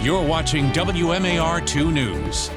You're watching WMAR 2 News.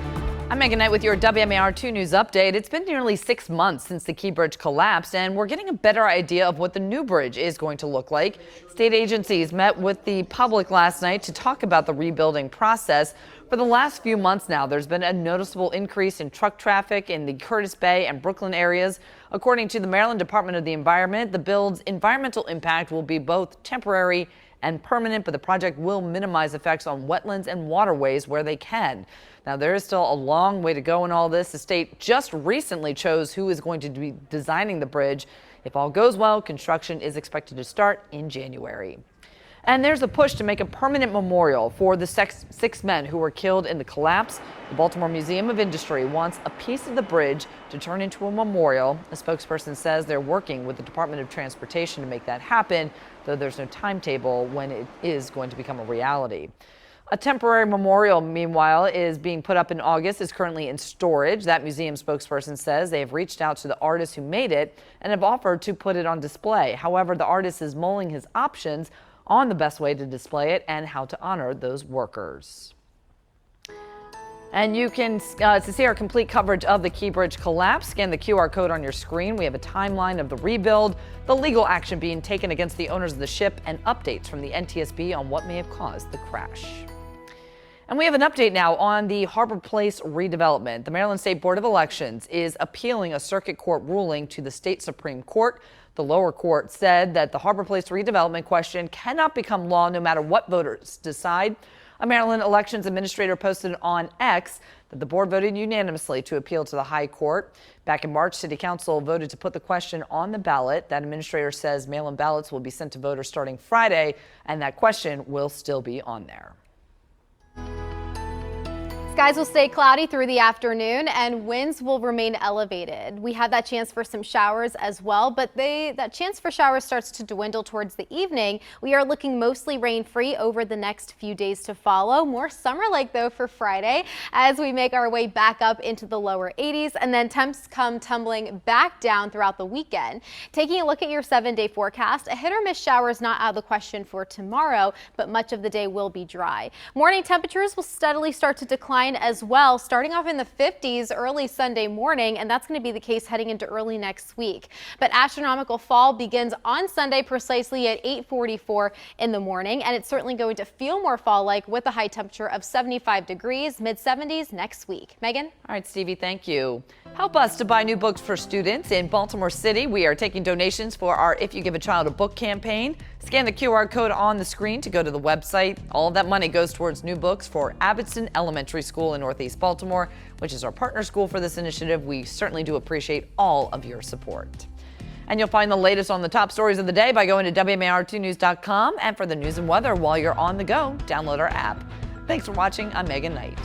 I'm Megan Knight with your WMAR 2 News update. It's been nearly 6 months since the Key Bridge collapsed, and we're getting a better idea of what the new bridge is going to look like. State agencies met with the public last night to talk about the rebuilding process. For the last few months now, there's been a noticeable increase in truck traffic in the Curtis Bay and Brooklyn areas. According to the Maryland Department of the Environment, the build's environmental impact will be both temporary and permanent, but the project will minimize effects on wetlands and waterways where they can. Now, there is still a long way to go in all this. The state just recently chose who is going to be designing the bridge. If all goes well, construction is expected to start in January. And there's a push to make a permanent memorial for the six men who were killed in the collapse. The Baltimore Museum of Industry wants a piece of the bridge to turn into a memorial. A spokesperson says they're working with the Department of Transportation to make that happen, though there's no timetable when it is going to become a reality. A temporary memorial, meanwhile, is being put up in August, is currently in storage. That museum spokesperson says they have reached out to the artist who made it and have offered to put it on display. However, the artist is mulling his options on the best way to display it and how to honor those workers. And you can, to see our complete coverage of the Key Bridge collapse, scan the QR code on your screen. We have a timeline of the rebuild, the legal action being taken against the owners of the ship, and updates from the NTSB on what may have caused the crash. And we have an update now on the Harbor Place redevelopment. The Maryland State Board of Elections is appealing a circuit court ruling to the state Supreme Court. The lower court said that the Harbor Place redevelopment question cannot become law no matter what voters decide. A Maryland elections administrator posted on X that the board voted unanimously to appeal to the high court. Back in March, City Council voted to put the question on the ballot. That administrator says mail-in ballots will be sent to voters starting Friday, and that question will still be on there. Skies will stay cloudy through the afternoon and winds will remain elevated. We have that chance for some showers as well, but that chance for showers starts to dwindle towards the evening. We are looking mostly rain-free over the next few days to follow. More summer-like though for Friday as we make our way back up into the lower 80s, and then temps come tumbling back down throughout the weekend. Taking a look at your 7-day forecast, a hit or miss shower is not out of the question for tomorrow, but much of the day will be dry. Morning temperatures will steadily start to decline as well, starting off in the 50s early Sunday morning, and that's going to be the case heading into early next week. But astronomical fall begins on Sunday precisely at 8:44 in the morning, and it's certainly going to feel more fall-like with a high temperature of 75 degrees, mid-70s next week. Megan? All right, Stevie, thank you. Help us to buy new books for students in Baltimore City. We are taking donations for our If You Give a Child a Book campaign. Scan the QR code on the screen to go to the website. All of that money goes towards new books for Abbotston Elementary School in Northeast Baltimore, which is our partner school for this initiative. We certainly do appreciate all of your support. And you'll find the latest on the top stories of the day by going to WMAR2news.com. And for the news and weather while you're on the go, download our app. Thanks for watching. I'm Megan Knight.